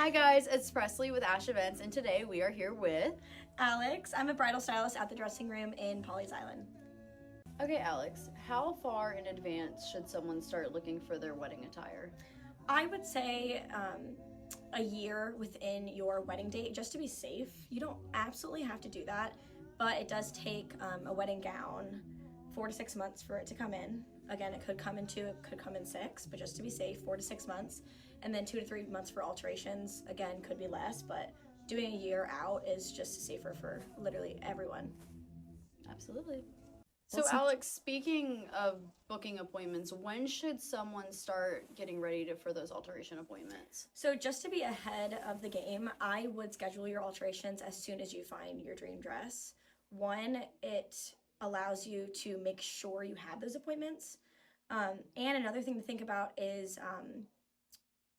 Hi guys, it's Presley with Ash Events, and today we are here with Alex. I'm a bridal stylist at the dressing room in Pawleys Island. Okay, Alex, how far in advance should someone start looking for their wedding attire? I would say a year within your wedding date, just to be safe. You don't absolutely have to do that, but it does take a wedding gown 4 to 6 months for it to come in. Again, it could come in 2, it could come in 6, but just to be safe, 4 to 6 months. And then 2 to 3 months for alterations. Again, could be less, but doing a year out is just safer for literally everyone. Absolutely. So, Alex, speaking of booking appointments, when should someone start getting ready for those alteration appointments? So just to be ahead of the game, I would schedule your alterations as soon as you find your dream dress. One, it allows you to make sure you have those appointments. And another thing to think about is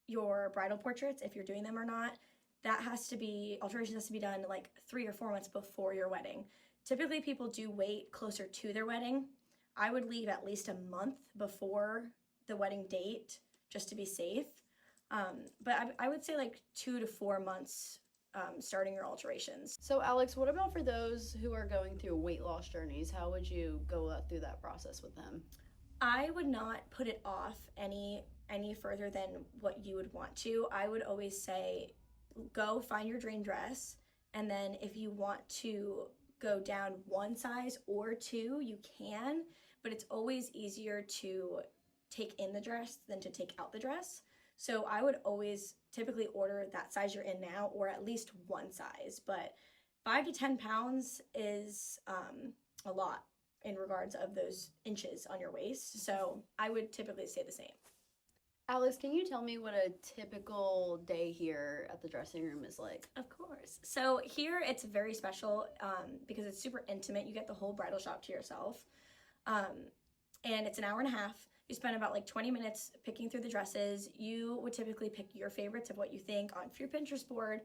your bridal portraits, if you're doing them or not. Alterations has to be done like 3 or 4 months before your wedding. Typically, people do wait closer to their wedding. I would leave at least a month before the wedding date just to be safe. But I would say like 2 to 4 months starting your alterations. So, Alex, what about for those who are going through weight loss journeys? How would you go through that process with them? I would not put it off any further than what you would want to. I would always say go find your dream dress, and then if you want to go down 1 size or 2, you can, but it's always easier to take in the dress than to take out the dress. So I would always typically order that size you're in now, or at least 1 size, but 5 to 10 pounds is a lot in regards of those inches on your waist. So I would typically say the same. Alex, can you tell me what a typical day here at the dressing room is like? Of course. So here it's very special because it's super intimate. You get the whole bridal shop to yourself. And it's an hour and a half. You spend about like 20 minutes picking through the dresses. You would typically pick your favorites of what you think on your Pinterest board.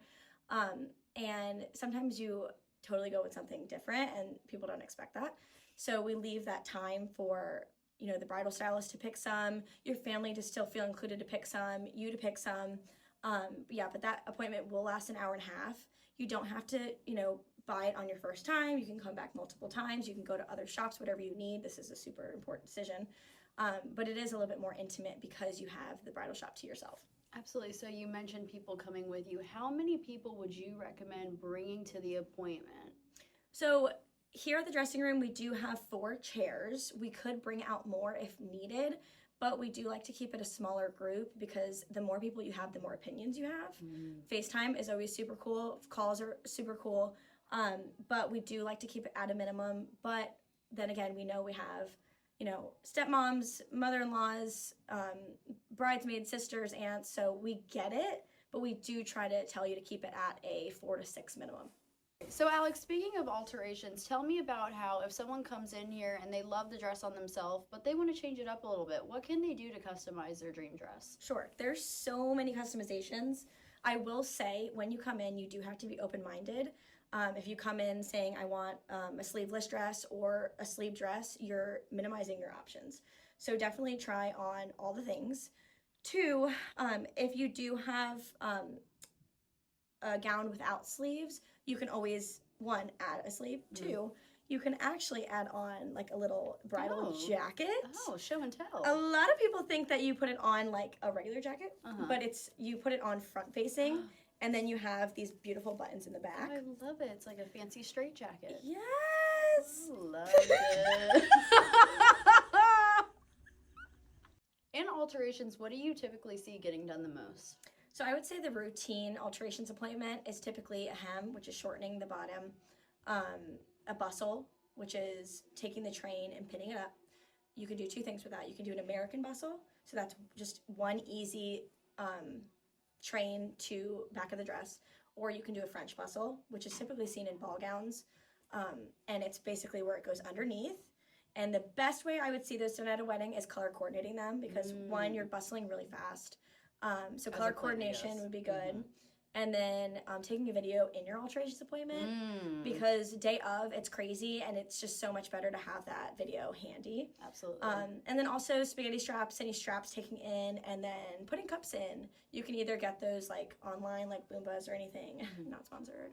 And sometimes you totally go with something different and people don't expect that. So we leave that time for the bridal stylist to pick some, your family to still feel included to pick some, you to pick some. But that appointment will last an hour and a half. You don't have to, buy it on your first time. You can come back multiple times. You can go to other shops, whatever you need. This is a super important decision. But it is a little bit more intimate because you have the bridal shop to yourself. Absolutely. So you mentioned people coming with you. How many people would you recommend bringing to the appointment? So here at the dressing room, we do have 4 chairs. We could bring out more if needed, but we do like to keep it a smaller group because the more people you have, the more opinions you have. FaceTime is always super cool. Calls are super cool, but we do like to keep it at a minimum. But then again, we know we have, stepmoms, mother-in-laws, bridesmaids, sisters, aunts, so we get it, but we do try to tell you to keep it at a 4 to 6 minimum. So, Alex, speaking of alterations, tell me about how if someone comes in here and they love the dress on themselves, but they want to change it up a little bit, what can they do to customize their dream dress? Sure. There's so many customizations. I will say when you come in, you do have to be open-minded. If you come in saying, I want a sleeveless dress or a sleeve dress, you're minimizing your options. So definitely try on all the things. 2, if you do have a gown without sleeves, you can always, 1, add a sleeve. 2, you can actually add on like a little bridal jacket. Oh, show and tell. A lot of people think that you put it on like a regular jacket, but you put it on front facing, and then you have these beautiful buttons in the back. Oh, I love it. It's like a fancy straight jacket. Yes! I love it. In alterations, what do you typically see getting done the most? So I would say the routine alterations appointment is typically a hem, which is shortening the bottom, a bustle, which is taking the train and pinning it up. You can do 2 things with that. You can do an American bustle, so that's just one easy train to back of the dress, or you can do a French bustle, which is typically seen in ball gowns, and it's basically where it goes underneath. And the best way I would see this done at a wedding is color coordinating them because 1, you're bustling really fast. So color coordination would be good. and then taking a video in your alterations appointment because day of it's crazy and it's just so much better to have that video handy. Absolutely. And then also spaghetti straps, any straps taking in, and then putting cups in. You can either get those like online, like Boombas or anything, not sponsored,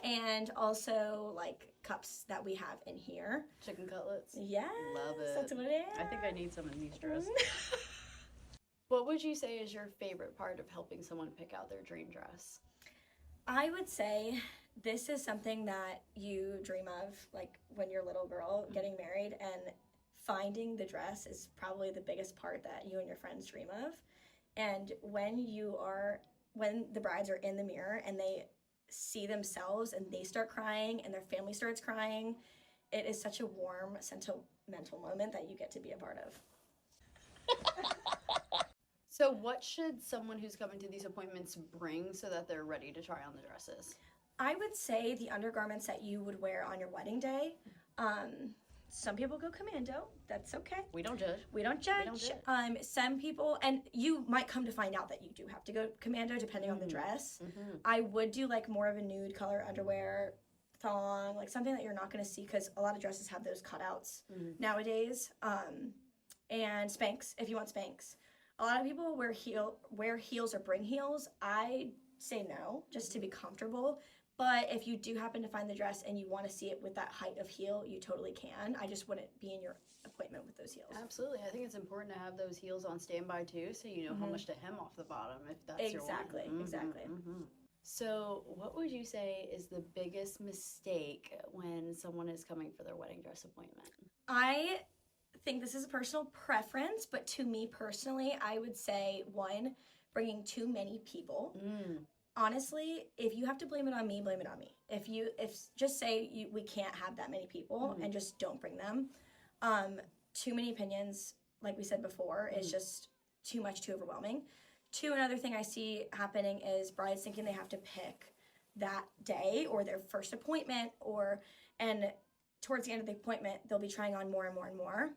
and also like cups that we have in here. Chicken cutlets. Yes, Love it. that's what it is. I think I need some in these dresses. What would you say is your favorite part of helping someone pick out their dream dress? I would say this is something that you dream of, like when you're a little girl getting married, and finding the dress is probably the biggest part that you and your friends dream of. And when the brides are in the mirror and they see themselves and they start crying and their family starts crying, it is such a warm, sentimental moment that you get to be a part of. So what should someone who's coming to these appointments bring so that they're ready to try on the dresses? I would say the undergarments that you would wear on your wedding day. Some people go commando. That's okay. We don't judge. We don't judge. Some people, and you might come to find out that you do have to go commando depending on the dress. I would do like more of a nude color underwear, thong, like something that you're not going to see because a lot of dresses have those cutouts nowadays. And Spanx, if you want Spanx. A lot of people wear heels or bring heels. I say no, just to be comfortable. But if you do happen to find the dress and you want to see it with that height of heel, you totally can. I just wouldn't be in your appointment with those heels. Absolutely. I think it's important to have those heels on standby too, so you know how much to hem off the bottom if that's your one. Exactly. So what would you say is the biggest mistake when someone is coming for their wedding dress appointment? I think this is a personal preference, but to me personally, I would say one, bringing too many people. Honestly, if you have to blame it on me, blame it on me. If just say we can't have that many people and just don't bring them. Too many opinions, like we said before, is just too much, too overwhelming. Two, another thing I see happening is brides thinking they have to pick that day or their first appointment, and towards the end of the appointment, they'll be trying on more and more and more.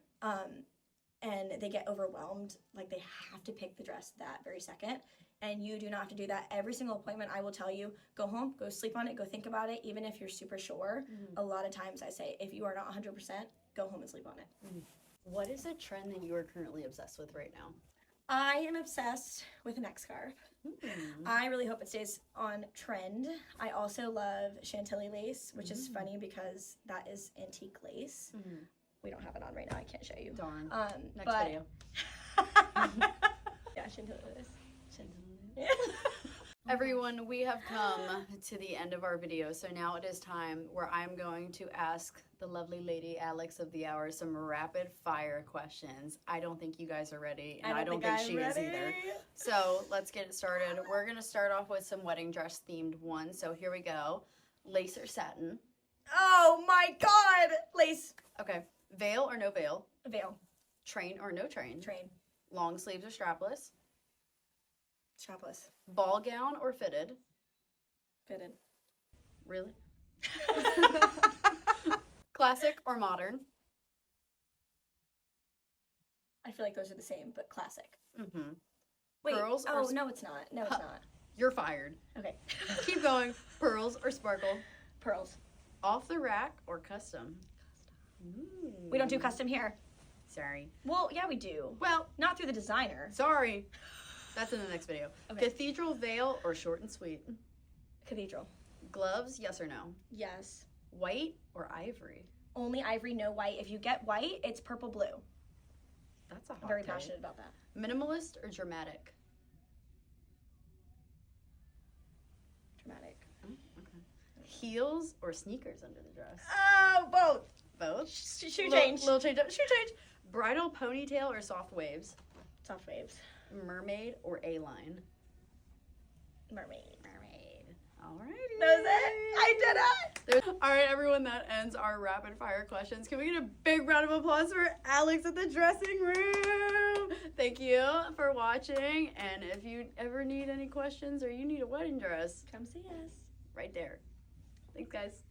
And they get overwhelmed, like they have to pick the dress that very second. And you do not have to do that. Every single appointment, I will tell you, go home, go sleep on it, go think about it, even if you're super sure. A lot of times I say, if you are not 100%, go home and sleep on it. What is a trend that you are currently obsessed with right now? I am obsessed with a neck scarf. I really hope it stays on trend. I also love chantilly lace, which is funny because that is antique lace. We don't have it on right now. I can't show you. Darn. Next video. Yeah, chantilly lace. Everyone, we have come to the end of our video, so now it is time where I'm going to ask the lovely lady Alex of the Hour some rapid fire questions. I don't think you guys are ready, and I don't think she is either. So let's get it started. We're going to start off with some wedding dress themed ones, so here we go. Lace or satin? Oh my god! Lace. Okay. Veil or no veil? Veil. Train or no train? Train. Long sleeves or strapless? Strapless. Ball gown or fitted? Fitted. Really? Classic or modern? I feel like those are the same, but classic. Wait, Pearls no, it's not. No, it's not. You're fired. Okay. Keep going. Pearls or sparkle? Pearls. Off the rack or custom? We don't do custom here. Sorry. Well, yeah, we do. Well, not through the designer. Sorry. That's in the next video. Okay. Cathedral veil or short and sweet? Cathedral. Gloves, yes or no? Yes. White or ivory? Only ivory, no white. If you get white, it's purple blue. That's a hot I'm very take. passionate about that. Minimalist or dramatic? Dramatic. Oh, okay. Heels or sneakers under the dress? Oh, both. Both? Shoe change. Little change up. Shoe change. Bridal ponytail or soft waves? Soft waves. Mermaid or A-line? Mermaid. Alrighty. That was it. I did it. All right, everyone, that ends our rapid fire questions. Can we get a big round of applause for Alex at the dressing room? Thank you for watching. And if you ever need any questions or you need a wedding dress, Come see us. right there. Thanks, guys.